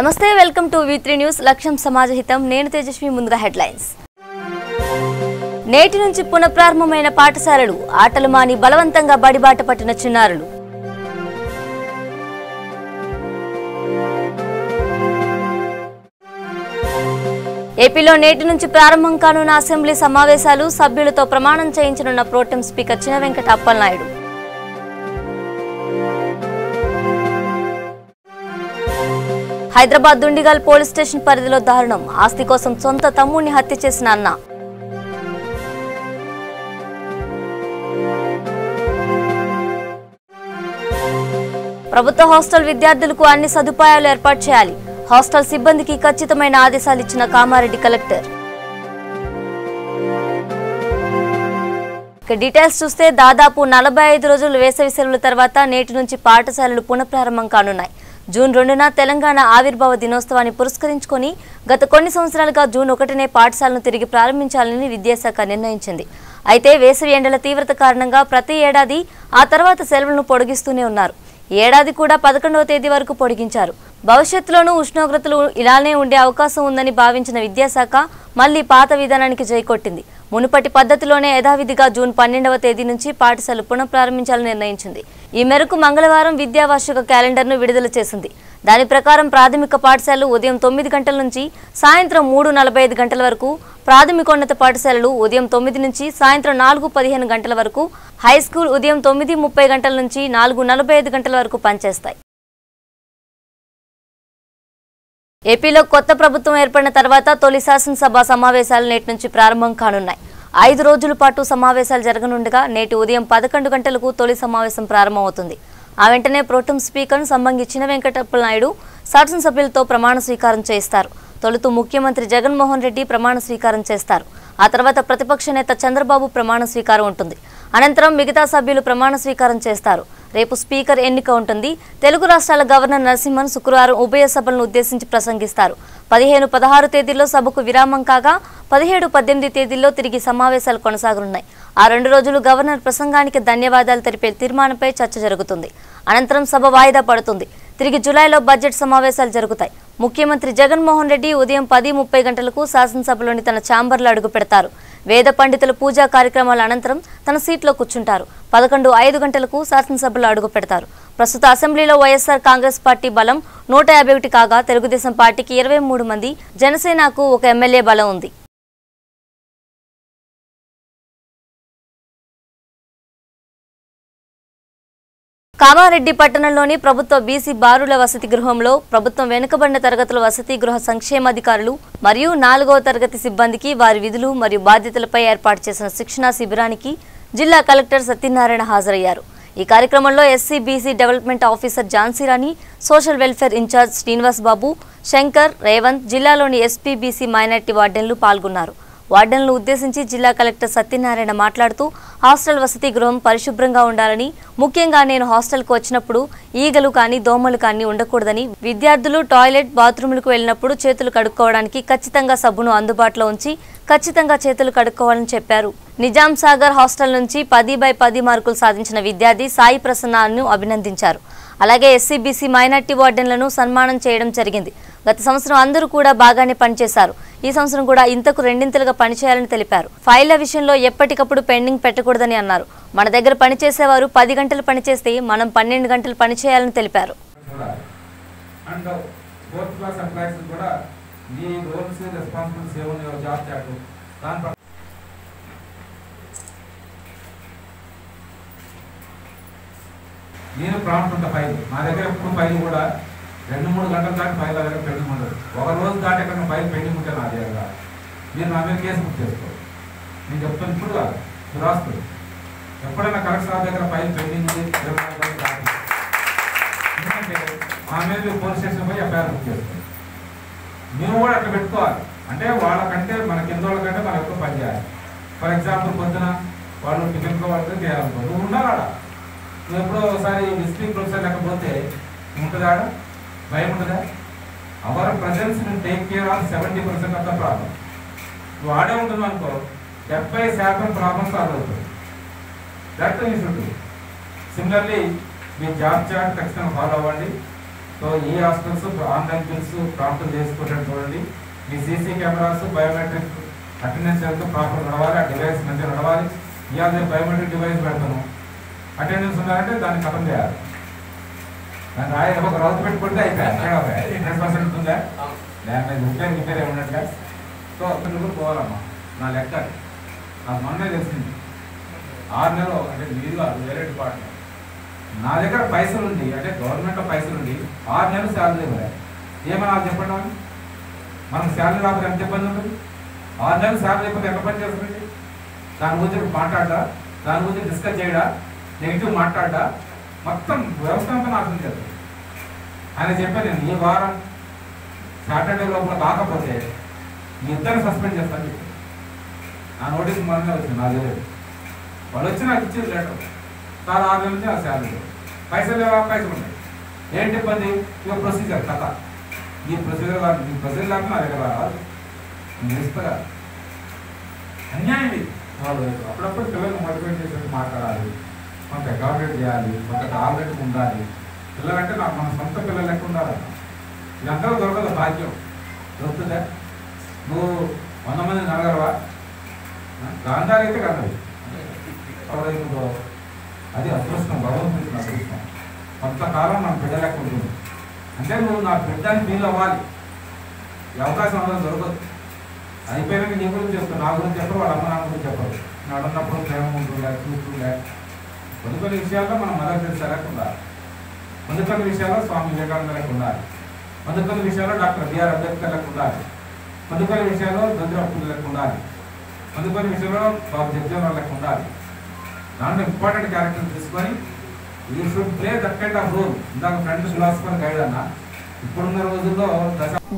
నమస్తే welcome to V3 news లక్ష్యం సమాజహితం నేను తేజస్వి ముందుగా హెడ్లైన్స్ నేటి నుంచి పునఃప్రారంభమైన పాఠశాలలు ఆటలు మాని బలవంతంగా బడిబాట పట్టిన చిన్నారులు ఏపీలో నేటి నుంచి ప్రారంభం కానున్న అసెంబ్లీ సమావేశాలు సభ్యులతో ప్రమాణం చేయించనున్న pro tem speaker Chinavenkata Appalanaidu Hyderabad Dundigal police station పరిధిలో దారుణం ఆస్తి కోసం సొంత తమ్ముడిని హత్య చేసిన అన్న ప్రభుత్వ హాస్టల్ విద్యార్థులకు అన్ని సదుపాయాలు ఏర్పాటు చేయాలి హాస్టల్ సిబ్బందికి ఖచ్చితమైన ఆదేశాలు ఇచ్చిన కామారెడ్డి కలెక్టర్ డీటెయిల్స్ చూస్తే దాదాపు 45 రోజులు వేసవి సెలవుల తర్వాత నేటి నుంచి పాఠశాలలు పునఃప్రారంభం కానున్నాయి జూన్ 2న తెలంగాణ ఆవిర్భావ దినోత్సవాన్ని పురస్కరించుకొని గత కొన్ని సంవత్సరాలుగా జూన్ 1నే పాఠశాలను తిరిగి ప్రారంభించాలని విద్యాశాఖ నిర్ణయించింది అయితే వేసవి ఎండల తీవ్రత కారణంగా ప్రతి ఏడాది ఆ తర్వాత సెలవులను పొడిగిస్తూనే ఉన్నారు ఏడాది కూడా 11వ తేదీ వరకు పొడిగించారు భవిష్యత్తులోనూ ఉష్ణోగ్రతలు ఇలానే ఉండే అవకాశం ఉందని భావించిన విద్యాశాఖ మళ్లీ పాత విధానానికి జైకొట్టింది మునుపటి పద్ధతిలోనే యథావిధిగా జూన్ 12వ తేదీ నుంచి పాఠశాలలు పునఃప్రారంభించాలని నిర్ణయించింది ఈ మేరకు మంగళవారం విద్యావార్షిక క్యాలెండర్ను విడుదల చేసింది దాని ప్రకారం ప్రాథమిక పాఠశాలలు ఉదయం 9 గంటల నుంచి సాయంత్రం 3:45 గంటల వరకు ప్రాథమికోన్నత పాఠశాలలు ఉదయం 9 నుంచి సాయంత్రం 4:15 గంటల వరకు హై స్కూల్ ఉదయం 9:30 గంటల నుంచి 4:45 గంటల వరకు పనిచేస్తాయి ఏపీలో కొత్త ప్రభుత్వం ఏర్పడిన తర్వాత తొలి శాసనసభ సమావేశాలు నేటి నుంచి ప్రారంభం కానున్నాయి 5 రోజుల పాటు సమావేశాలు జరగనుండగా నేటి ఉదయం 11 గంటలకు తొలి సమావేశం ప్రారంభమవుతుంది ఆ వెంటనే ప్రోటెం స్పీకర్ సంబంగి చినవెంకట అప్పలనాయుడు శాసనసభ్యులతో ప్రమాణ స్వీకారం చేస్తారు తొలుత ముఖ్యమంత్రి జగన్మోహన్ రెడ్డి ప్రమాణ స్వీకారం చేస్తారు ఆ తర్వాత ప్రతిపక్ష నేత చంద్రబాబు ప్రమాణ స్వీకారం ఉంటుంది అనంతరం మిగతా సభ్యులు ప్రమాణ స్వీకారం చేస్తారు రేపు స్పీకర్ ఎన్నిక ఉంటుంది తెలుగు రాష్ట్రాల గవర్నర్ నరసింహన్ శుక్రవారం ఉభయ సభలను ఉద్దేశించి ప్రసంగిస్తారు 15-16 తేదీల్లో సభకు విరామం కాగా 17-18 తేదీల్లో తిరిగి సమావేశాలు కొనసాగనున్నాయి ఆ 2 రోజులు గవర్నర్ ప్రసంగానికి ధన్యవాదాలు తెలిపే తీర్మానంపై చర్చ జరుగుతుంది అనంతరం సభ వాయిదా పడుతుంది తిరిగి జూలైలో బడ్జెట్ సమావేశాలు జరుగుతాయి ముఖ్యమంత్రి జగన్మోహన్ రెడ్డి ఉదయం 10:30 గంటలకు శాసనసభలోని తన ఛాంబర్లో అడుగు పెడతారు వేద పండితుల పూజా కార్యక్రమాల అనంతరం తన సీట్లో కూర్చుంటారు 11:05 గంటలకు శాసనసభలో అడుగు పెడతారు ప్రస్తుత అసెంబ్లీలో వైఎస్ఆర్ కాంగ్రెస్ పార్టీ బలం 151 కాగా తెలుగుదేశం పార్టీకి 23 మంది జనసేనకు 1 ఎమ్మెల్యే బలం ఉంది కామారెడ్డి పట్టణంలోని ప్రభుత్వ బీసీ బారుల వసతి గృహంలో ప్రభుత్వం వెనుకబడిన తరగతుల వసతి గృహ సంక్షేమాధికారులు మరియు 4వ తరగతి సిబ్బందికి వారి విధులు మరియు బాధ్యతలపై ఏర్పాటు చేసిన శిక్షణా శిబిరానికి జిల్లా కలెక్టర్ సత్యనారాయణ హాజరయ్యారు ఈ కార్యక్రమంలో SC BC development officer Jhansirani social welfare incharge Srinivas Babu Shankar Revanth జిల్లాలోని ఎస్పీ బీసీ మైనార్టీ వార్డెన్లు పాల్గొన్నారు వార్డెన్లను ఉద్దేశించి జిల్లా కలెక్టర్ సత్యనారాయణ మాట్లాడుతూ హాస్టల్ వసతి గృహం పరిశుభ్రంగా ఉండాలని ముఖ్యంగా నేను హాస్టల్కు వచ్చినప్పుడు ఈగలు కానీ దోమలు కానీ ఉండకూడదని విద్యార్థులు టాయిలెట్ బాత్రూములకు వెళ్ళినప్పుడు చేతులు కడుక్కోవడానికి ఖచ్చితంగా సబ్బును అందుబాటులో ఉంచి ఖచ్చితంగా చేతులు కడుక్కోవాలని చెప్పారు నిజాం సాగర్ హాస్టల్ నుంచి 10/10 మార్కులు సాధించిన విద్యార్థి సాయి ప్రసన్నను అభినందించారు అలాగే ఎస్సీబీసీ మైనార్టీ వార్డెన్లను సన్మానం చేయడం జరిగింది గత సంవత్సరం అందరూ కూడా బాగానే పనిచేశారు ఈ సంవత్సరం కూడా ఇంతకు రెండింతలుగా పనిచేయాలని తెలిపారు ఫైళ్ల విషయంలో ఎప్పటికప్పుడు పెండింగ్ పెట్టకూడదని అన్నారు మన దగ్గర పనిచేసేవారు 10 గంటలు పనిచేస్తే మనం 12 గంటలు పనిచేయాలని తెలిపారు నేను ప్రాంతం ఫైల్ మా దగ్గర ఎప్పుడు ఫైల్ కూడా 2-3 గంటల దాకా ఫైల్ దగ్గర పెండింగ్ ఉండదు ఒక రోజు దాటి ఎక్కడ ఫైల్ పెండింగ్ ఉంటే నా దగ్గర మీరు నా మీద కేసు బుక్ చేసుకోవాలి నేను చెప్తాను ఇప్పుడు కాదు మీరు రాస్తుంది ఎప్పుడైనా కలెక్టర్ సార్ దగ్గర ఫైల్ పెండింగ్ ఉంది ఎందుకంటే మా మీద మీరు పోలీస్ స్టేషన్ పోయి ఎఫ్ఐఆర్ బుక్ చేసుకోవాలి మేము కూడా అట్లా పెట్టుకోవాలి అంటే వాళ్ళకంటే మన కింద వాళ్ళకంటే మనం ఎక్కువ పని చేయాలి ఫర్ ఎగ్జాంపుల్ పొద్దున వాళ్ళు టిఫిన్ వాళ్ళకి చేయాలనుకో నువ్వు ఉండాలి నువ్వు ఎప్పుడో ఒకసారి విజిటింగ్ ప్రొఫెసర్ లేకపోతే ఉంటుందా భయం ఉంటుందా our presence will take care of 70% of the problem నువ్వు ఆడే ఉంటుంది అనుకో 70% ప్రాబ్లమ్ సాల్వ్ అవుతుంది that you should do similarly మీ జాబ్ చార్ట్ ఖచ్చితంగా ఫాలో అవ్వండి సో ఈ హాస్పిటల్స్ ఆన్లైన్ బిల్స్ ప్రాంప్ట్ చేసుకుంటారు చూడండి. మీ సీసీ కెమెరాస్ బయోమెట్రిక్ అటెండెన్స్ వెళ్తూ ప్రాపర్ నడవాలి, ఆ డివైస్ మంచిగా నడవాలి. ఇవాళ బయోమెట్రిక్ డివైస్ పెడతాను, అటెండెన్స్ ఉన్నారంటే దాన్ని ఖతం చేయాలి. దాన్ని ఒక రౌత్ పెట్టుకుంటే అయిపోయాయి. 100% ఉందా డ్యామేజ్ రిపేర్ రిపేర్ ఏమన్నట్టుగా. సో అతను కూడా పోవాలమ్మా. నా లెక్క నాకు మొన్నే తెలిసింది. 6 నెలలు అంటే మీరు కాదు వేరే డిపార్ట్మెంట్ నా దగ్గర పైసలు ఉండి అంటే గవర్నమెంట్లో పైసలు ఉండి 6 నెలలు శాలరీ ఇవ్వలేదు. ఏమన్నా చెప్పండి, మనకు శాలరీ రాకపోతే ఎంత ఇబ్బంది ఉంటుంది? 6 నెలలు శాలరీ అయిపోతే ఎంత పని చేస్తుంది? దాని గురించి మాట్లాడా, దాని గురించి డిస్కస్ చేయడా, నెగిటివ్ మాట్లాడా, మొత్తం వ్యవస్థ అంతా నాశనం చేస్తుంది. ఆయన చెప్పాను నేను ఈ వారం సాటర్డే లోపల కాకపోతే మీ ఇద్దరిని సస్పెండ్ చేస్తాను చెప్పి ఆ నోటీస్ మనమే వచ్చింది. నాకు తెలియదు, వాళ్ళు వచ్చి నాకు ఇచ్చేది లెటర్. సార్ 6 నెలల నుంచి ఆ శాలరీ పైసలు లేవా? పైసలు ఉన్నాయి. ఏంటి ఇబ్బంది? ఇక ప్రొసీజర్ కథ. ఈ ప్రొసీజర్ లేకపోతే నా దగ్గర రాదు. నేను ఇస్తా. అన్యాయం ఇది. వాళ్ళు అప్పుడప్పుడు పిల్లలు మోటివేట్ చేసేది మాట్లాడాలి, కొంత అకామిడేట్ చేయాలి, కొంత టార్గెట్ ఉండాలి. పిల్లలంటే నాకు మన సొంత పిల్లలు లెక్క ఉండాలన్న. ఇదంతా దొరకదు భాగ్యం. దొరుకుతుందా? నువ్వు 100 మందిని కనగలవా? గాంధారి అయితే కనవి. అది అదృష్టం, భగవంతుడికి అదృష్టం. కొంతకాలం మన బిడ్డ లెక్క ఉంటుంది. అంటే నువ్వు నా బిడ్డని ఫీల్ అవ్వాలి. ఈ అవకాశం అందరూ దొరకదు. అయిపోయినాక నీ గురించి చెప్తాను, నా గురించి చెప్పరు, వాళ్ళ అమ్మ నా గురించి చెప్పరు. నేను అడున్నప్పుడు ప్రేమ ఉంటుందా, చూస్తుందా. కొన్ని విషయాల్లో మనం మదర్ తెరిసా లెక్క ఉండాలి. కొన్ని విషయాల్లో స్వామి వివేకానంద లెక్క ఉండాలి. కొన్ని విషయాల్లో డాక్టర్ బిఆర్ అంబేద్కర్ లెక్క ఉండాలి. కొన్ని విషయాల్లో జ్యోతిరావు లెక్క ఉండాలి. కొన్ని విషయంలో బాబు జగ్జీవన్ లెక్క ఉండాలి. దాంట్లో ఇంపార్టెంట్ క్యారెక్టర్ తీసుకొని you should play that kind of role. ఇందాక ఫ్రెండ్ ఫిలాసఫర్ గైడ్ అన్న, ఇప్పుడున్న రోజుల్లో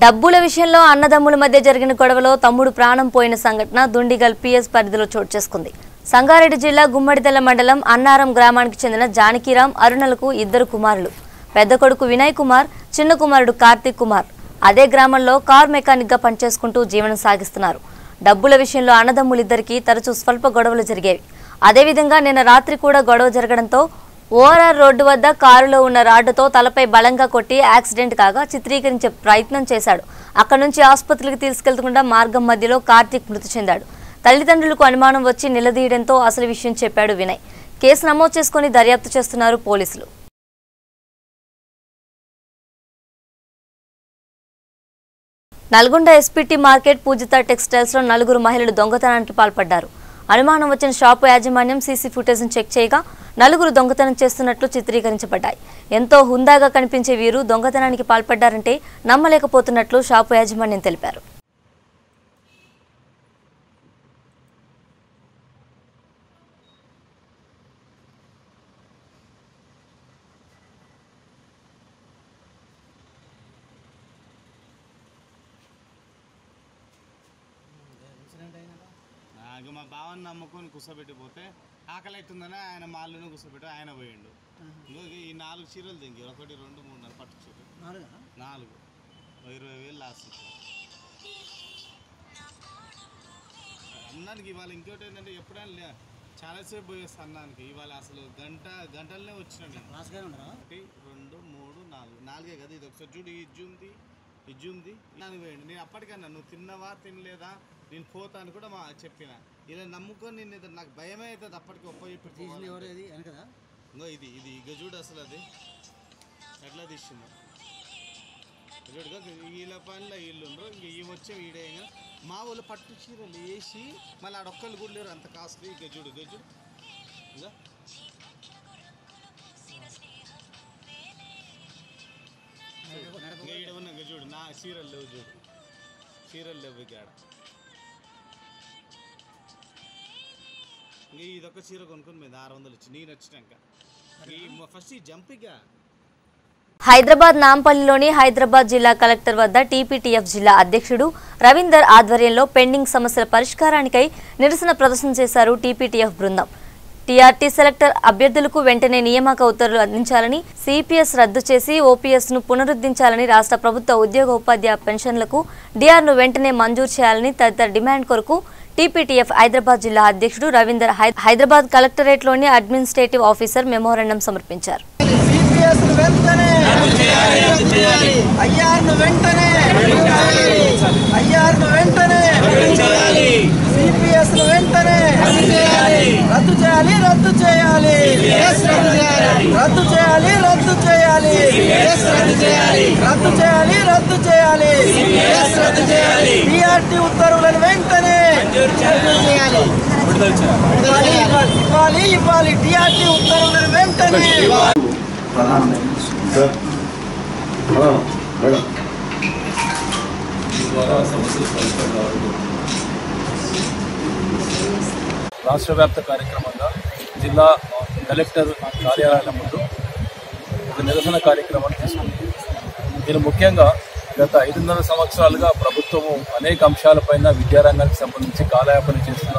డబ్బుల విషయంలో అన్నదమ్ముల మధ్య జరిగిన గొడవలో తమ్ముడు ప్రాణం పోయిన సంఘటన దుండిగల్ పిఎస్ పరిధిలో చోటు చేసుకుంది. సంగారెడ్డి జిల్లా గుమ్మడిదెల్ల మండలం అన్నారం గ్రామానికి చెందిన జానకిరామ్ అరుణలకు 2 కుమారులు. పెద్ద కొడుకు వినయ్ కుమార్, చిన్న కుమారుడు కార్తీక్ కుమార్. అదే గ్రామంలో కార్ మెకానిక్ గా పనిచేసుకుంటూ జీవనం సాగిస్తున్నారు. డబ్బుల విషయంలో అన్నదమ్ములిద్దరికీ తరచూ స్వల్ప గొడవలు జరిగేవి. అదేవిధంగా నిన్న రాత్రి కూడా గొడవ జరగడంతో ఓఆర్ఆర్ రోడ్డు వద్ద కారులో ఉన్న రాడ్డుతో తలపై బలంగా కొట్టి యాక్సిడెంట్ కాగా చిత్రీకరించే ప్రయత్నం చేశాడు. అక్కడి నుంచి ఆసుపత్రికి తీసుకెళ్లకుండా మార్గం మధ్యలో కార్తీక్ మృతి చెందాడు. తల్లిదండ్రులకు అనుమానం వచ్చి నిలదీయడంతో అసలు విషయం చెప్పాడు వినయ్. కేసు నమోదు చేసుకుని దర్యాప్తు చేస్తున్నారు పోలీసులు. నల్గొండ ఎస్పీటీ మార్కెట్ పూజిత టెక్స్టైల్స్ లో 4 మహిళలు దొంగతనానికి పాల్పడ్డారు. అనుమానం వచ్చిన షాపు యాజమాన్యం సీసీ ఫుటేజ్ చెక్ చేయగా 4 దొంగతనం చేస్తున్నట్లు చిత్రీకరించబడ్డాయి. ఎంతో హుందాగా కనిపించే వీరు దొంగతనానికి పాల్పడ్డారంటే నమ్మలేకపోతున్నట్లు షాపు యాజమాన్యం తెలిపారు. మా బావని నమ్ముకొని కూర్చోబెట్టిపోతే ఆకలి అవుతుందని ఆయన మాల్లోనే కూర్చోబెట్టి ఆయన పోయిండు. ఇంకో ఈ 4 చీరలు దింగి 1, 2, 3, 4 పట్టు చీరలు 4 20,000 లాస్ట్ అన్నానికి. ఇవాళ ఇంకోటి ఏంటంటే ఎప్పుడైనా చాలాసేపు పోయేస్తా అన్నానికి. ఇవాళ అసలు గంటలనే వచ్చినాడు. 1, 2, 3, 4 కదా. ఇది ఒకసారి చూడు, ఈ జూమ్ది నాకు పోయిండు. నేను అప్పటికన్నా నువ్వు తిన్నవా తినలేదా నేను పోతాను కూడా చెప్పిన. ఇలా నమ్ముకొని నేను నాకు భయమే అవుతుంది. అప్పటికి చెప్పి ఇంకో ఇది ఇక చూడు అసలు అది ఎట్లా తీసింది చూడుగా. వీళ్ళ పనిలో వీళ్ళు ఉండరు. ఇంక ఇవి వచ్చే వీడే మా వాళ్ళు పట్టు చీరలు వేసి మళ్ళీ ఆడొక్కళ్ళు కూడా లేరు అంత కాస్ట్లీ. ఇక చూడు ఇక ఈడ ఉన్న ఇక చూడు నా చీరలు లేవు. చూడు చీరలు లేవు ఇక ఆడ. ఇదొక చీర కొనుక్కొని మీద 600 వచ్చి నేను వచ్చినాక ఫస్ట్ ఈ జంపిగా. హైదరాబాద్ నాంపల్లిలోని హైదరాబాద్ జిల్లా కలెక్టర్ వద్ద టీపీటీఎఫ్ జిల్లా అధ్యక్షుడు రవీందర్ ఆధ్వర్యంలో పెండింగ్ సమస్యల పరిష్కారానికై నిరసన ప్రదర్శన చేశారు టీపీటీఎఫ్ బృందం. టీఆర్టీ సెలెక్టర్ అభ్యర్థులకు వెంటనే నియామక ఉత్తర్వులు అందించాలని, సిపిఎస్ రద్దు చేసి ఓపీఎస్ను పునరుద్ధరించాలని, రాష్ట్ర ప్రభుత్వ ఉద్యోగ ఉపాధ్యాయ పెన్షన్లకు డిఆర్ను వెంటనే మంజూరు చేయాలని తదితర డిమాండ్ కొరకు టీపీటీఎఫ్ హైదరాబాద్ జిల్లా అధ్యక్షుడు రవీందర్ హైదరాబాద్ కలెక్టరేట్లోని అడ్మినిస్ట్రేటివ్ ఆఫీసర్ మెమోరాండం సమర్పించారు. సిపిఎస్ వెంటనే ఐఆర్ను వెంటనే సిపిఎస్ వెంటనే రద్దు చేయాలి రద్దు చేయాలి రద్దు చేయాలి రద్దు చేయాలి రద్దు చేయాలి రద్దు చేయాలి టీఆర్టీ ఉత్తర్వులను వెంటనే ఇవ్వాలి ఇవ్వాలి టీఆర్టీ ఉత్తర్వులను వెంటనే రాష్ట్ర వ్యాప్త కార్యక్రమంగా జిల్లా కలెక్టర్ కార్యాలయాల ముందు ఒక నిరసన కార్యక్రమాన్ని తీసుకుంది. దీని ముఖ్యంగా గత 5.5 సంవత్సరాలుగా ప్రభుత్వము అనేక అంశాలపైన విద్యారంగానికి సంబంధించి కాలయాపన చేస్తున్న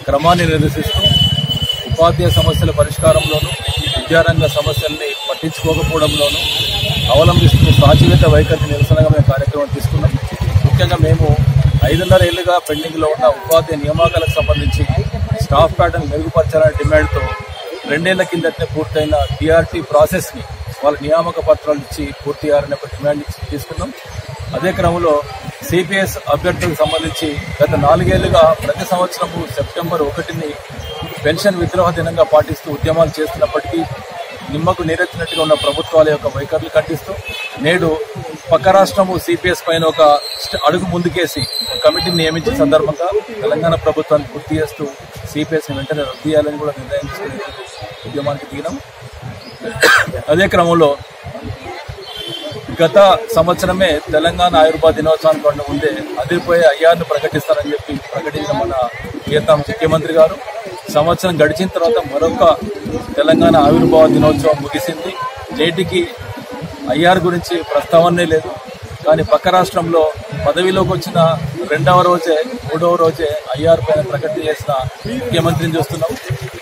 క్రమాన్ని నిరసిస్తూ ఉపాధ్యాయ సమస్యల పరిష్కారంలోనూ విద్యారంగ సమస్యల్ని పట్టించుకోకపోవడంలోనూ అవలంబిస్తూ సాచివేత వైఖరి నిరసనగా మేము కార్యక్రమం తీసుకున్నాం. ముఖ్యంగా మేము 5.5 ఏళ్లుగా పెండింగ్లో ఉన్న ఉపాధ్యాయ నియామకాలకు సంబంధించి స్టాఫ్ ప్యాటర్న్ మెరుగుపరచాలనే డిమాండ్తో 2 ఏళ్ల కిందటనే పూర్తయిన టీఆర్టీ ప్రాసెస్ని వాళ్ళ నియామక పత్రాలు ఇచ్చి పూర్తి చేయాలనే ఒక డిమాండ్ తీసుకున్నాం. అదే క్రమంలో సిపిఎస్ అభ్యర్థులకు సంబంధించి గత 4 ఏళ్లుగా ప్రతి సంవత్సరము సెప్టెంబర్ 1ని పెన్షన్ విద్రోహ దినంగా పాటిస్తూ ఉద్యమాలు చేస్తున్నప్పటికీ నిమ్మకు నీరెత్తినట్టుగా ఉన్న ప్రభుత్వాల యొక్క వైఖరులు ఖండిస్తూ నేడు పక్క రాష్ట్రము సిపిఎస్ పైన ఒక అడుగు ముందుకేసి కమిటీని నియమించిన సందర్భంగా తెలంగాణ ప్రభుత్వాన్ని గుర్తు చేస్తూ సిపిఎస్ని వెంటనే రద్దు చేయాలని కూడా నిర్ణయం తీసుకుని ఉద్యమానికి దిగినాం. అదే క్రమంలో గత సంవత్సరమే తెలంగాణ ఆయుర్వేద దినోత్సవానికి ముందే అదిరిపోయే ఐఆర్ను ప్రకటిస్తారని చెప్పి ప్రకటించిన మన ప్రియతమ ముఖ్యమంత్రి గారు సంవత్సరం గడిచిన తర్వాత మరొక తెలంగాణ ఆవిర్భావ దినోత్సవం ముగిసింది. నేటికి ఐఆర్ గురించి ప్రస్తావనే లేదు. కానీ పక్క రాష్ట్రంలో పదవిలోకి వచ్చిన 2వ రోజే 3వ రోజే ఐఆర్ పైన ప్రకటన చేసిన ముఖ్యమంత్రిని చూస్తున్నాం.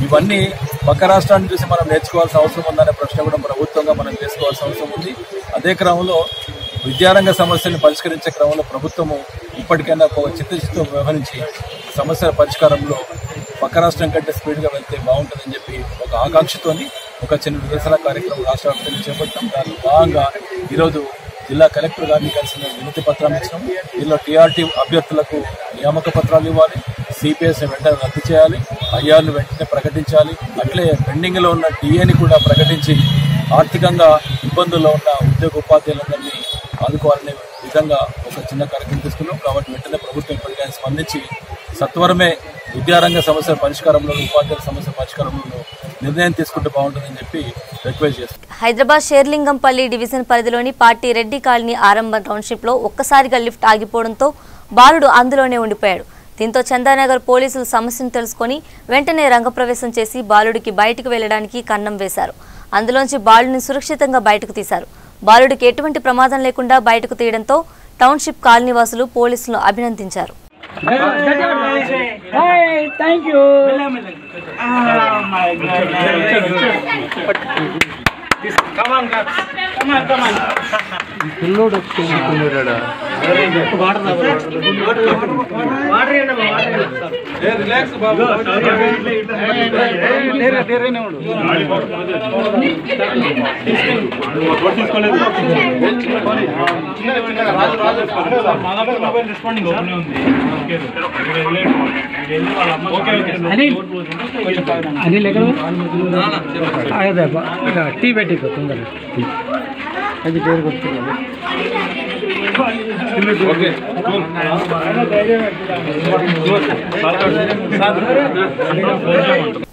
ఇవన్నీ పక్క రాష్ట్రాన్ని చూసి మనం నేర్చుకోవాల్సిన అవసరం ఉందనే ప్రశ్న కూడా ప్రభుత్వంగా మనం చేసుకోవాల్సిన అవసరం ఉంది. అదే క్రమంలో విద్యారంగ సమస్యలను పరిష్కరించే క్రమంలో ప్రభుత్వము ఇప్పటికైనా ఒక చిత్తశుద్ధితో వ్యవహరించి సమస్యల పరిష్కారంలో పక్క రాష్ట్రం కంటే స్పీడ్గా వెళ్తే బాగుంటుందని చెప్పి ఒక ఆకాంక్షతోని ఒక చిన్న నిరసన కార్యక్రమం రాష్ట్ర వ్యాప్తంగా చేపట్టాం. దానిలో భాగంగా ఈరోజు జిల్లా కలెక్టర్ గారిని కలిసిన వినతి పత్రం ఇచ్చినాం. దీనిలో టీఆర్టీ అభ్యర్థులకు నియామక పత్రాలు ఇవ్వాలి, సిపిఎస్ని వెంటనే రద్దు చేయాలి, ఐఆర్ను వెంటనే ప్రకటించాలి, అట్లే పెండింగ్లో ఉన్న డిఏని కూడా ప్రకటించి ఆర్థికంగా ఇబ్బందుల్లో ఉన్న ఉద్యోగ ఉపాధ్యాయులందరినీ ఆదుకోవాలనే విధంగా ఒక చిన్న కార్యక్రమం తీసుకున్నాం. కాబట్టి వెంటనే ప్రభుత్వం ఇప్పటికైనా స్పందించి సత్వరమే విద్యారంగ సమస్యల పరిష్కారంలో ఉపాధ్యాయుల సమస్యల పరిష్కారంలో నిర్ణయం తీసుకుంటే బాగుంటుందని చెప్పి రిక్వెస్ట్ చేస్తాం. హైదరాబాద్ షేర్లింగంపల్లి డివిజన్ పరిధిలోని పార్టీ రెడ్డి కాలనీ ఆరంభ టౌన్షిప్ లో ఒక్కసారిగా లిఫ్ట్ ఆగిపోవడంతో బాలుడు అందులోనే ఉండిపోయాడు. దీంతో చందానగర్ పోలీసులు సమస్యను తెలుసుకుని వెంటనే రంగప్రవేశం చేసి బాలుడికి బయటకు వెళ్లడానికి కన్నం వేశారు. అందులోంచి బాలుడిని సురక్షితంగా బయటకు తీశారు. బాలుడికి ఎటువంటి ప్రమాదం లేకుండా బయటకు తీయడంతో టౌన్షిప్ కాలనీవాసులు పోలీసులను అభినందించారు. Thank you. Come on, guys. Come on. Water. Hey, relax, Babu. Anil tea పెట్టి తొందరగా అది పేరు కొట్టుకున్నాను.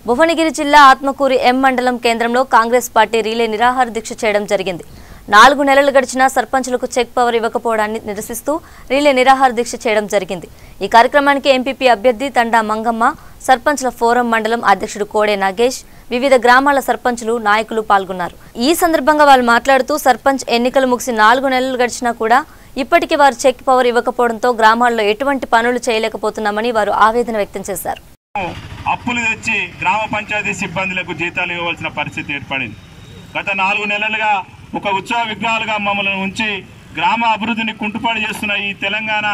భువనగిరి జిల్లా ఆత్మకూరు ఎం మండలం కేంద్రంలో కాంగ్రెస్ పార్టీ రీలే నిరాహార దీక్ష చేయడం జరిగింది. 4 నెలలు గడిచినా సర్పంచులకు చెక్ పవర్ ఇవ్వకపోవడాన్ని నిరసిస్తూ రీలే నిరాహార దీక్ష చేయడం జరిగింది. ఈ కార్యక్రమానికి ఎంపీపీ అభ్యర్థి తండా మంగమ్మ, సర్పంచ్ల ఫోరం మండలం అధ్యక్షుడు కోడే నాగేష్, వివిధ గ్రామాల సర్పంచులు, నాయకులు పాల్గొన్నారు. ఈ సందర్భంగా వాళ్ళు మాట్లాడుతూ సర్పంచ్ ఎన్నికలు ముగిసి 4 నెలలు గడిచినా కూడా ఇప్పటికీ వారు చెక్ పవర్ ఇవ్వకపోవడంతో గ్రామాల్లో ఎటువంటి పనులు చేయలేకపోతున్నామని వారు ఆవేదన వ్యక్తం చేశారు. అప్పులు తెచ్చి గ్రామ పంచాయతీ సిబ్బందులకు జీతాలు ఇవ్వాల్సిన పరిస్థితి ఏర్పడింది. గత 4 నెలలుగా ఒక ఉత్సవ విగ్రహాలుగా మమ్మల్ని ఉంచి గ్రామ అభివృద్ధిని కుంటుపాటు చేస్తున్న ఈ తెలంగాణ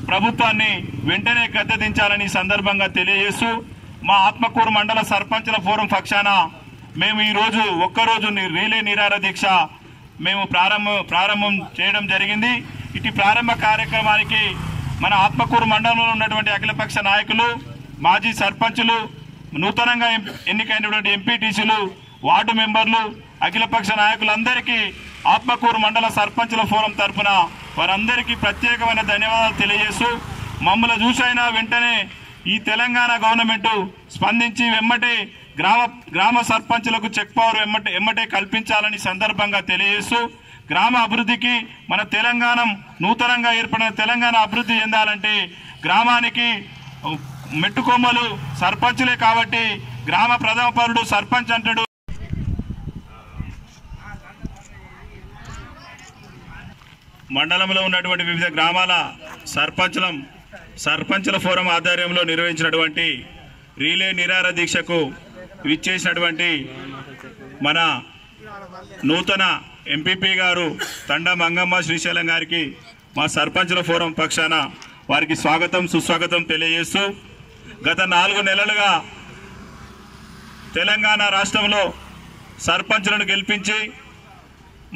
ప్రభుత్వాన్ని వెంటనే గద్దెదించాలని సందర్భంగా తెలియజేస్తూ మా ఆత్మకూరు మండల సర్పంచుల ఫోరం పక్షాన మేము ఈరోజు ఒక్కరోజు రీలే నిరాహార దీక్ష మేము ప్రారంభం చేయడం జరిగింది. ఇటు ప్రారంభ కార్యక్రమానికి మన ఆత్మకూరు మండలంలో ఉన్నటువంటి అఖిలపక్ష నాయకులు, మాజీ సర్పంచులు, నూతనంగా ఎన్నికైనటువంటి ఎంపీటీసీలు, వార్డు మెంబర్లు, అఖిలపక్ష నాయకులందరికీ ఆత్మకూరు మండల సర్పంచుల ఫోరం తరఫున వారందరికీ ప్రత్యేకమైన ధన్యవాదాలు తెలియజేస్తూ, మమ్మల్ని చూసైనా వెంటనే ఈ తెలంగాణ గవర్నమెంట్ స్పందించి వెమ్మటే గ్రామ సర్పంచులకు చెక్ పవర్ ఎమ్మటే కల్పించాలని సందర్భంగా తెలియజేస్తూ, గ్రామ అభివృద్ధికి మన తెలంగాణ నూతనంగా ఏర్పడిన తెలంగాణ అభివృద్ధి చెందాలంటే గ్రామానికి మెట్టుకొమ్మలు సర్పంచులే కాబట్టి గ్రామ ప్రథమ పౌరుడు సర్పంచ్ అంటాడు. మండలంలో ఉన్నటువంటి వివిధ గ్రామాల సర్పంచుల ఫోరం ఆధ్వర్యంలో నిర్వహించినటువంటి రీలే నిరాహార దీక్షకు విచ్చేసినటువంటి మన నూతన ఎంపీపీ గారు తండా మంగమ్మ శ్రీశైలం గారికి మా సర్పంచుల ఫోరం పక్షాన వారికి స్వాగతం సుస్వాగతం తెలియజేస్తూ, గత 4 నెలలుగా తెలంగాణ రాష్ట్రంలో సర్పంచులను గెలిపించి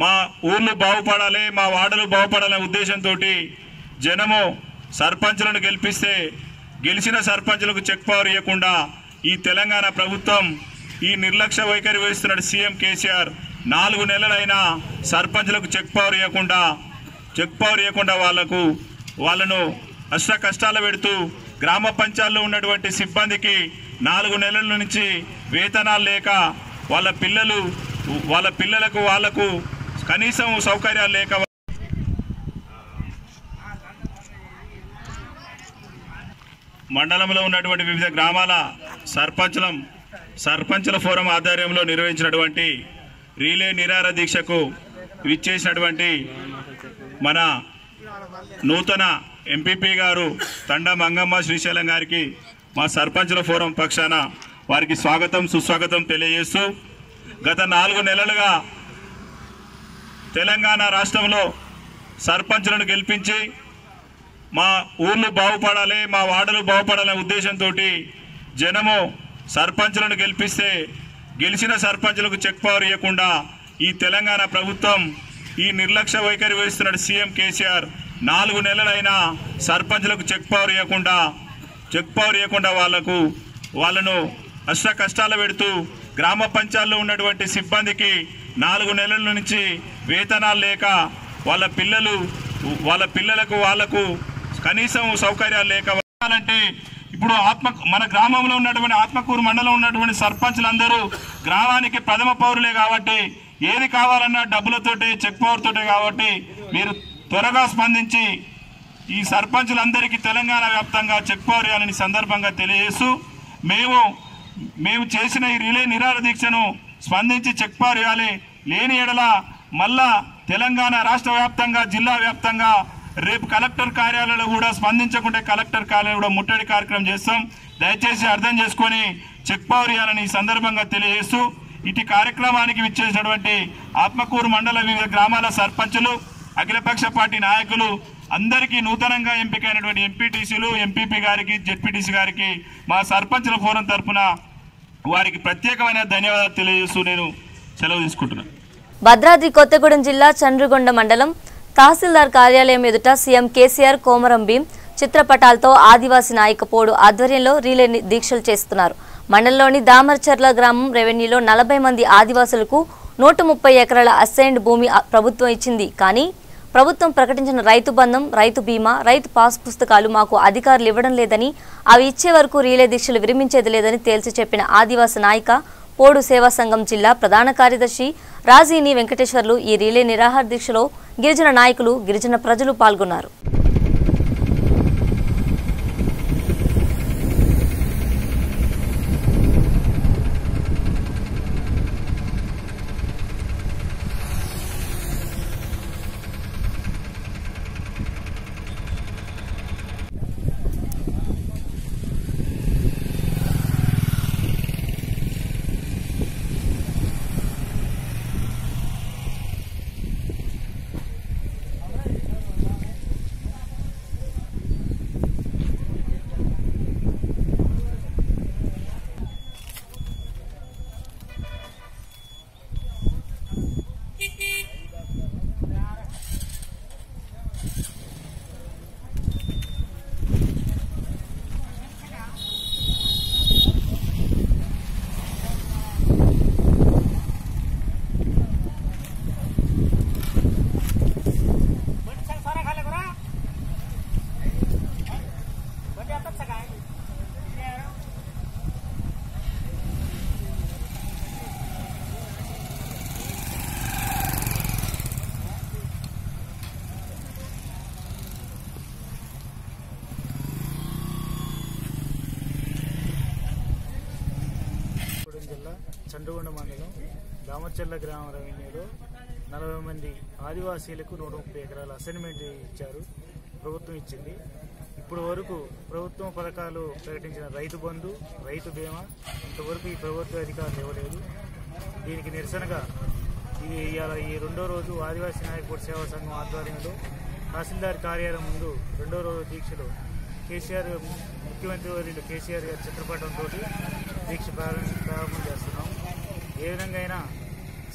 మా ఊర్లు బాగుపడాలి, మా వార్డులు బాగుపడాలనే ఉద్దేశంతో జనము సర్పంచులను గెలిపిస్తే గెలిచిన సర్పంచులకు చెక్ పవర్ ఇవ్వకుండా ఈ తెలంగాణ ప్రభుత్వం ఈ నిర్లక్ష్య వైఖరి వహిస్తున్నాడు. సీఎం కేసీఆర్ 4 నెలలైనా సర్పంచులకు చెక్ పవర్ ఇవ్వకుండా వాళ్ళను అష్ట కష్టాలు పెడుతూ గ్రామ పంచాయతీలో ఉన్నటువంటి సిబ్బందికి 4 నెలల నుంచి వేతనాలు లేక వాళ్ళ పిల్లలకు వాళ్లకు కనీసం సౌకర్యాలు లేక మండలంలో ఉన్నటువంటి వివిధ గ్రామాల సర్పంచుల ఫోరం ఆధ్వర్యంలో నిర్వహించినటువంటి రీలే నిరాహార దీక్షకు విచ్చేసినటువంటి మన నూతన ఎంపీపీ గారు తండా మంగమ్మ శ్రీశైలం గారికి మా సర్పంచుల ఫోరం పక్షాన వారికి స్వాగతం సుస్వాగతం తెలియజేస్తూ, గత 4 నెలలుగా తెలంగాణ రాష్ట్రంలో సర్పంచులను గెలిపించి మా ఊర్లు బాగుపడాలి, మా వార్డులు బాగుపడాలనే ఉద్దేశంతో జనము సర్పంచులను గెలిపిస్తే గెలిచిన సర్పంచులకు చెక్ పవర్ ఇవ్వకుండా ఈ తెలంగాణ ప్రభుత్వం ఈ నిర్లక్ష్య వైఖరి వహిస్తున్నాడు. సీఎం కేసీఆర్ 4 నెలలైనా సర్పంచులకు చెక్ పవర్ ఇవ్వకుండా వాళ్ళను అష్ట కష్టాలు పెడుతూ గ్రామ పంచాయతీలో ఉన్నటువంటి సిబ్బందికి 4 నెలల నుంచి వేతనాలు లేక వాళ్ళ పిల్లలకు కనీసం సౌకర్యాలు లేక అంటే ఇప్పుడు మన గ్రామంలో ఉన్నటువంటి ఆత్మకూరు మండలం ఉన్నటువంటి సర్పంచులందరూ గ్రామానికి ప్రథమ పౌరులే కాబట్టి ఏది కావాలన్నా డబ్బులతోటి చెక్ పవర్ తోటే కాబట్టి మీరు త్వరగా స్పందించి ఈ సర్పంచులందరికీ తెలంగాణ వ్యాప్తంగా చెక్ పవర్ ఇవ్వాలని సందర్భంగా తెలియజేస్తూ, మేము చేసిన ఈ రిలే నిరాహార దీక్షను స్పందించి చెక్ పవర్ ఇవ్వాలి. లేని ఎడల మళ్ళా తెలంగాణ రాష్ట్ర వ్యాప్తంగా జిల్లా వ్యాప్తంగా రేపు కలెక్టర్ కార్యాలయంలో కూడా స్పందించకుంటే కలెక్టర్ కార్యాలయం కూడా ముట్టడి కార్యక్రమం చేస్తాం. దయచేసి అర్థం చేసుకొని చెక్ పవర్ ఇవ్వాలని ఈ సందర్భంగా తెలియజేస్తూ, ఇటు కార్యక్రమానికి విచ్చేసినటువంటి ఆత్మకూరు మండల వివిధ గ్రామాల సర్పంచులు, అఖిలపక్ష పార్టీ నాయకులు అందరికీ నూతనంగా ఎంపికైనటువంటి ఎంపీటీసీలు, ఎంపీపీ గారికి, జెడ్పీటీసీ గారికి మా సర్పంచుల ఫోరం తరఫున వారికి ప్రత్యేకమైన ధన్యవాదాలు తెలియజేస్తూ నేను సెలవు తీసుకుంటున్నాను. భద్రాద్రి కొత్తగూడెం జిల్లా చండ్రుగొండ మండలం తహసీల్దార్ కార్యాలయం ఎదుట సీఎం కేసీఆర్, కోమరం భీం చిత్రపటాలతో ఆదివాసీ నాయక పోడు ఆధ్వర్యంలో రీలే దీక్షలు చేస్తున్నారు. మండలంలోని దామర్చర్ల గ్రామం రెవెన్యూలో 40 మంది ఆదివాసులకు 130 ఎకరాల అసైన్డ్ భూమి ప్రభుత్వం ఇచ్చింది. కానీ ప్రభుత్వం ప్రకటించిన రైతు బంధం, రైతు బీమా, రైతు పాస్ పుస్తకాలు మాకు అధికారులు ఇవ్వడం లేదని, అవి ఇచ్చే వరకు రీలే దీక్షలు విరమించేది లేదని తేల్చి చెప్పిన ఆదివాసీ నాయక పోడు సేవా సంఘం జిల్లా ప్రధాన కార్యదర్శి రాజీని వెంకటేశ్వర్లు ఈ రీలే నిరాహార దీక్షలో గిరిజన నాయకులు, గిరిజన ప్రజలు పాల్గొన్నారు. చంద్రగొండ మండలం దామచర్ల గ్రామ రెవెన్యూలో 40 మంది ఆదివాసీలకు 130 ఎకరాల అసైన్మెంట్ ఇచ్చారు, ప్రభుత్వం ఇచ్చింది. ఇప్పుడు వరకు ప్రభుత్వం పథకాలు ప్రకటించిన రైతు బంధు, రైతు బీమా ఇంతవరకు ఈ ప్రభుత్వ అధికారులు ఇవ్వలేదు. దీనికి నిరసనగా ఈ రెండో రోజు ఆదివాసీ నాయకుడు సేవా సంఘం ఆధ్వర్యంలో తహసీల్దార్ కార్యాలయం ముందు రెండో రోజు దీక్షలో కేసీఆర్ ముఖ్యమంత్రి వర్యులు కేసీఆర్ గారి చిత్రపటంతో దీక్ష ప్రారంభం చేస్తున్నాం. ఏ విధంగా అయినా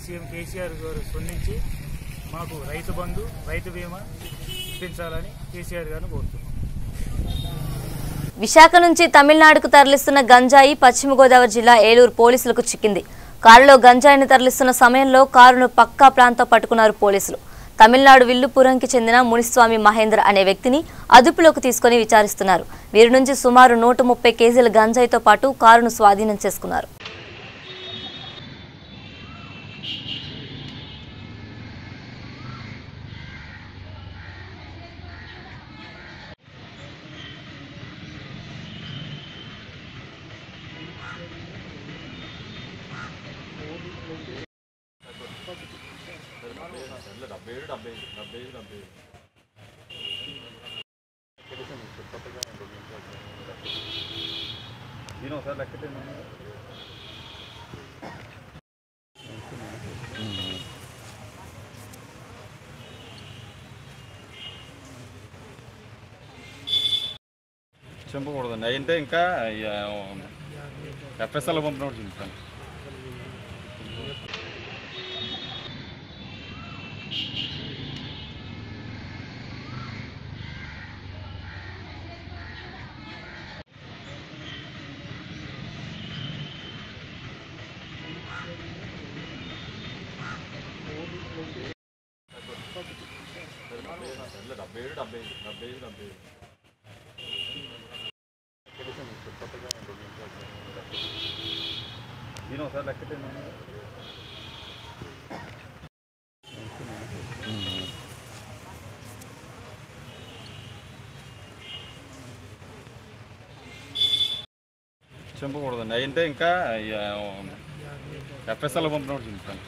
సీఎం కేసీఆర్ గారు స్పందించి మాకు రైతు బంధు, రైతు బీమా ఇప్పించాలని కేసీఆర్ గారిని కోరుతున్నాం. విశాఖ నుంచి తమిళనాడుకు తరలిస్తున్న గంజాయి పశ్చిమ గోదావరి జిల్లా ఏలూరు పోలీసులకు చిక్కింది. కారులో గంజాయిని తరలిస్తున్న సమయంలో కారును పక్కా ప్రాంతం పట్టుకున్నారు పోలీసులు. తమిళనాడు విల్లుపురంకి చెందిన మునిస్వామి మహేంద్ర అనే వ్యక్తిని అదుపులోకి తీసుకుని విచారిస్తున్నారు. వీరి నుంచి సుమారు 130 కేజీల గంజాయితో పాటు కారును స్వాధీనం చేసుకున్నారు. చంపకూడదండి అంటే ఇంకా ఎఫ్ఎస్ఎల్ పంపినప్పుడు చూస్తాను. నేను ఒకసారి లెక్కతే చంపకూడదండి అంటే ఇంకా ఎఫ్ఎస్ఎల్ పంపినప్పుడు చూస్తాను.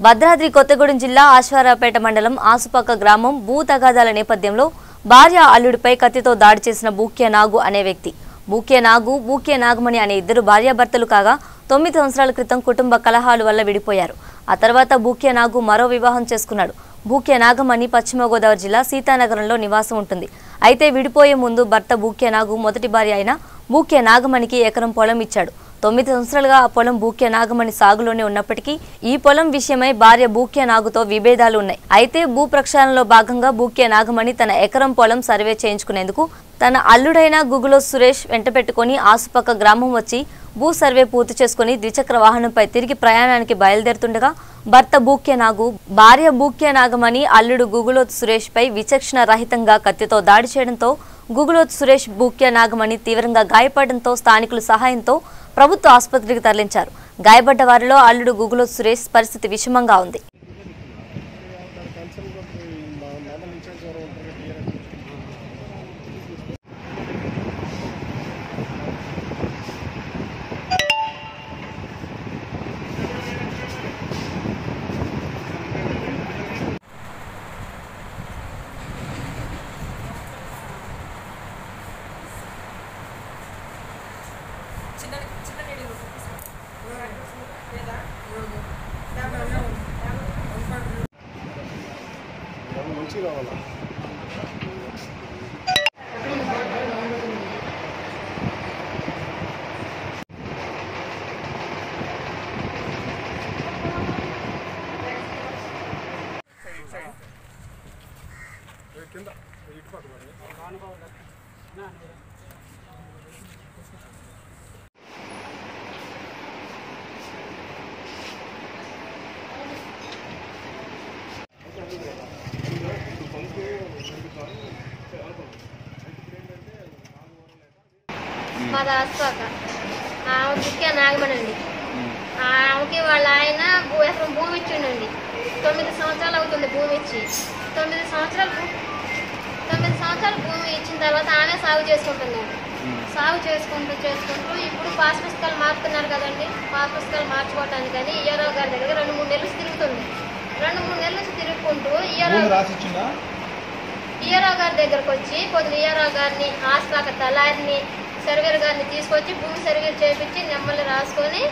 భద్రాద్రి కొత్తగూడెం జిల్లా ఆశ్వారావుపేట మండలం ఆసుపక్క గ్రామం భూ తగాదాల నేపథ్యంలో భార్య అల్లుడిపై కత్తితో దాడి చేసిన బూక్య నాగు అనే వ్యక్తి. బూక్య నాగు, బూక్య నాగమణి అనే ఇద్దరు భార్యాభర్తలు కాగా 9 సంవత్సరాల క్రితం కుటుంబ కలహాల వల్ల విడిపోయారు. ఆ తర్వాత బూక్య నాగు మరో వివాహం చేసుకున్నాడు. బూక్య నాగమణి పశ్చిమ గోదావరి జిల్లా సీతానగరంలో నివాసం ఉంటుంది. అయితే విడిపోయే ముందు భర్త బూక్య నాగు మొదటి భార్య అయిన బూక్య నాగమణికి ఎకరం పొలం ఇచ్చాడు. 9 సంవత్సరాలుగా ఆ పొలం బూక్య నాగమణి సాగులోనే ఉన్నప్పటికీ ఈ పొలం విషయమై భార్య బూక్య నాగుతో విభేదాలు ఉన్నాయి. అయితే భూ ప్రక్షాళనలో భాగంగా బూక్య నాగమణి తన ఎకరం పొలం సర్వే చేయించుకునేందుకు తన అల్లుడైన గుగులో సురేష్ వెంటపెట్టుకుని ఆసుపక్క గ్రామం వచ్చి భూ సర్వే పూర్తి చేసుకుని ద్విచక్ర వాహనంపై తిరిగి ప్రయాణానికి బయలుదేరుతుండగా భర్త బూక్య నాగు, భార్య బూక్య నాగమణి అల్లుడు గుగులోత్ సురేష్ పై విచక్షణ రహితంగా కత్తితో దాడి చేయడంతో గుగులోత్ సురేష్, బూక్య నాగమణి తీవ్రంగా గాయపడడంతో స్థానికుల సహాయంతో ప్రభుత్వ ఆసుపత్రికి తరలించారు. గాయపడ్డ వారిలో అల్లుడు గుగులోత్ సురేష్ పరిస్థితి విషమంగా ఉంది. మా దాస్పాక ఆమె బుక్కే నాగమణి అండి. ఆమెకి వాళ్ళ ఆయన ఎకరం భూమి ఇచ్చిండండి. 9 సంవత్సరాలు అవుతుంది భూమి ఇచ్చి. 9 సంవత్సరాలు భూమి ఇచ్చిన తర్వాత ఆమె సాగు చేసుకుంటుందండి. సాగు చేసుకుంటూ ఇప్పుడు పాస్ పుస్తకాలు మార్చుతున్నారు కదండి. పాస్ పుస్తకాలు మార్చుకోవటానికి కానీ ఈఆర్ఓ గారి దగ్గర 2-3 నెలలు తిరుగుతుంది. 2-3 నెలల నుంచి తిరుగుకుంటూ ఈఆర్ఓ గారి దగ్గరకు వచ్చి కొద్దిగా ఈఆర్ఓ గారిని ఆస్పాక లాయర్ని సర్వేర్ గారిని తీసుకొచ్చి భూమి సర్వే చేయించి నెమ్మల్ని రాసుకొని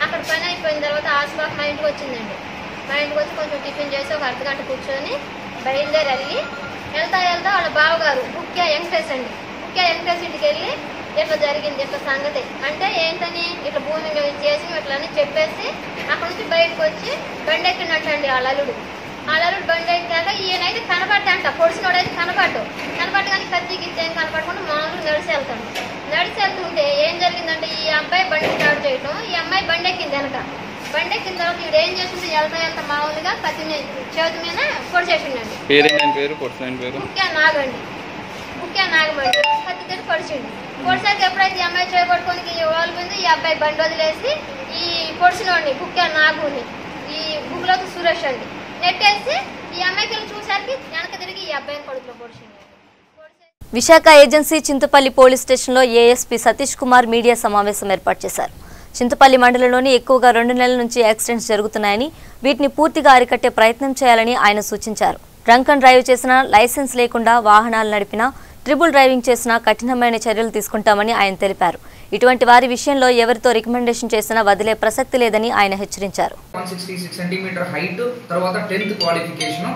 అక్కడ పని అయిపోయిన తర్వాత ఆస్పాక మా ఇంటికి వచ్చిందండి. మా ఇంటికి వచ్చి కొంచెం టిఫిన్ చేసి ఒక అర్ధగంట కూర్చొని బయలుదేరి వెళ్తా వాళ్ళ బావగారు బుక్యా వెంకటేష్ అండి. బుక్యా వెంకటేష్ ఇంటికి వెళ్ళి ఇట్లా జరిగింది ఇట్లా సంగతి అంటే ఏంటని ఇట్లా భూమి చేసి ఇట్లని చెప్పేసి అక్కడ నుంచి బయటకు వచ్చి బండి ఎక్కినట్టండి వాళ్ళ అల్లుడు బండి ఎక్కాక ఈయనైతే కనపడ్డంట. పొడిచినోడైతే కనపడ్డు కానీ కత్తి గిత్తి ఏం కనపడకుండా మామూలు నడిచి వెళ్తుంటే ఏం జరిగిందంటే ఈ అబ్బాయి బండి స్టార్ట్ చేయటం, ఈ అమ్మాయి బండి ఎక్కింది వెనక. బండి ఎక్కిన తర్వాత ఈవిడ ఏం చేసింది వెళ్తా మామూలుగా కత్తిని చేతి మీద పొడిచేసిండండి. బుక్యా నాగండి కత్తితో పొడిచిండు. పొడిసాక ఎప్పుడైతే ఈ అమ్మాయి చేయబడుకొని వాళ్ళు మీద ఈ అబ్బాయి బండి వదిలేసి ఈ పొడిచినోడిని బుక్యా నాగుని ఈ బుక్లోకి సురేష్ అండి నెట్టేసి ఈ అమ్మాయికి వెళ్ళి చూసారికి వెనక తిరిగి ఈ అబ్బాయిని కొడుకులో పొడిచింది. విశాఖ ఏజెన్సీ చింతపల్లి పోలీస్ స్టేషన్లో ఏఎస్పీ సతీష్ కుమార్ మీడియా సమావేశం ఏర్పాటు చేశారు. చింతపల్లి మండలంలోని ఎక్కువగా 2 నెలల నుంచి యాక్సిడెంట్స్ జరుగుతున్నాయని వీటిని పూర్తిగా అరికట్టే ప్రయత్నం చేయాలని ఆయన సూచించారు. డ్రంక్ అండ్ డ్రైవ్ చేసినా, లైసెన్స్ లేకుండా వాహనాలు నడిపినా, ట్రిపుల్ డ్రైవింగ్ చేసినా కఠినమైన చర్యలు తీసుకుంటామని ఆయన తెలిపారు. ఇటువంటి వారి విషయంలో ఎవరితో రికమెండేషన్ చేసినా వదిలే ప్రసక్తి లేదని ఆయన హెచ్చరించారు. 166 సెంటీమీటర్ హైట్, తర్వాత 10th క్వాలిఫికేషన్.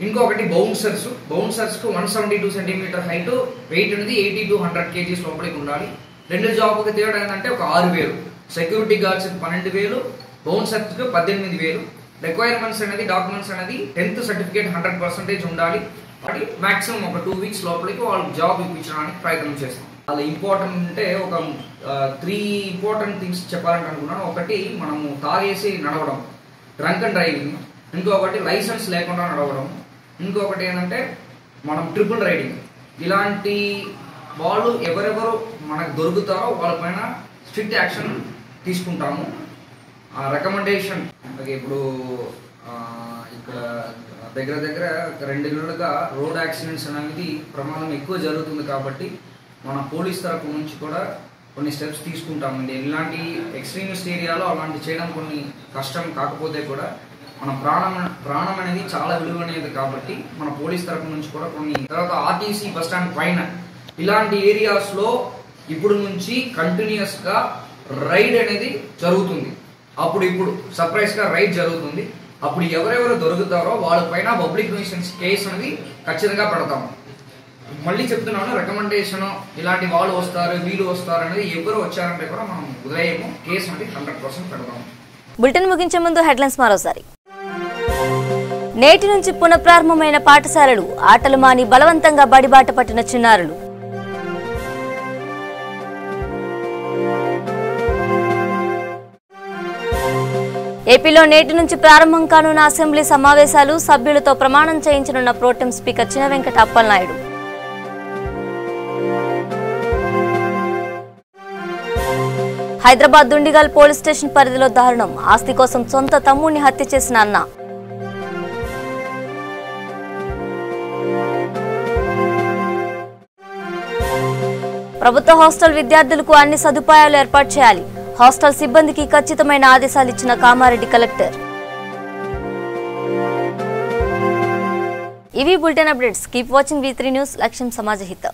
ఇంకొకటి బౌన్సర్స్ కు 172 సెంటీమీటర్ హైట్, వెయిట్ అనేది 80 to 100 kgs లోపలికి ఉండాలి. 2 జాబ్కి తేడా ఏంటంటే ఒక 6,000, సెక్యూరిటీ గార్డ్స్ 12,000, బౌన్సర్స్ కు 18,000. రిక్వైర్మెంట్స్ అనేది డాక్యుమెంట్స్ అనేది 10th సర్టిఫికేట్ 100% ఉండాలి. అది మాక్సిమం ఒక 2 weeks లోపలికి వాళ్ళు జాబ్ ఇప్పించడానికి ప్రయత్నం చేస్తాం. అలా ఇంపార్టెంట్ అంటే ఒక 3 ఇంపార్టెంట్ థింగ్స్ చెప్పాలంటే అనుకున్నాను. ఒకటి మనము తాగేసి నడవడం, డ్రంక్ అండ్ డ్రైవింగ్. ఇంకొకటి లైసెన్స్ లేకుండా నడవడం. ఇంకొకటి ఏంటంటే మనం ట్రిపుల్ రైడింగ్. ఇలాంటి వాళ్ళు ఎవరెవరు మనకు దొరుకుతారో వాళ్ళపైన స్ట్రిక్ట్ యాక్షన్ తీసుకుంటాము. రికమెండేషన్ ఇప్పుడు ఇక్కడ దగ్గర 2 నెలలుగా రోడ్ యాక్సిడెంట్స్ అనేది ప్రమాదం ఎక్కువ జరుగుతుంది కాబట్టి మన పోలీస్ తరపు నుంచి కూడా కొన్ని స్టెప్స్ తీసుకుంటామండి. ఇలాంటి ఎక్స్ట్రీమిస్ట్ ఏరియాలో అలాంటి చేయడం కొన్ని కష్టం కాకపోతే కూడా మన ప్రాణం అనేది చాలా విలువైనది కాబట్టి మన పోలీస్ తరపు నుంచి కూడా కొన్ని. తర్వాత ఆర్టీసీ బస్ స్టాండ్ పైన ఇలాంటి ఏరియాస్లో ఇప్పుడు నుంచి కంటిన్యూస్గా రైడ్ అనేది జరుగుతుంది. ఇప్పుడు సర్ప్రైజ్గా రైడ్ జరుగుతుంది. అప్పుడు ఎవరెవరు దొరుకుతారో వాళ్ళపైన పబ్లిక్ న్యూసెన్స్ కేసు అనేది ఖచ్చితంగా పెడతాము. మళ్ళీ చెప్తున్నాను, రికమెండేషన్ ఇలాంటి వాళ్ళు వస్తారు వీళ్ళు వస్తారు అనేది ఎవరు వచ్చారంటే కూడా మనం ఉదయం కేసు అనేది 100% పెడతాము. బులెటిన్ ముగించే ముందు హెడ్లైన్స్ మరోసారి. నేటి నుంచి పునఃప్రారంభమైన పాఠశాలలు, ఆటలు మాని బలవంతంగా బడిబాట పట్టిన చిన్నారులు. ఏపీలో నేటి నుంచి ప్రారంభం కానున్న అసెంబ్లీ సమావేశాలు, సభ్యులతో ప్రమాణం చేయించనున్న pro tem speaker Chinavenkata Appalanaidu. Hyderabad Dundigal police station పరిధిలో దారుణం, ఆస్తి కోసం సొంత తమ్ముడిని హత్య చేసిన అన్న. ప్రభుత్వ హాస్టల్ విద్యార్థులకు అన్ని సదుపాయాలు ఏర్పాటు చేయాలి, హాస్టల్ సిబ్బందికి ఖచ్చితమైన ఆదేశాలు ఇచ్చిన కామారెడ్డి కలెక్టర్. ఇవి bulletin updates. Keep watching V3 news. లక్ష్యం సమాజ హితం.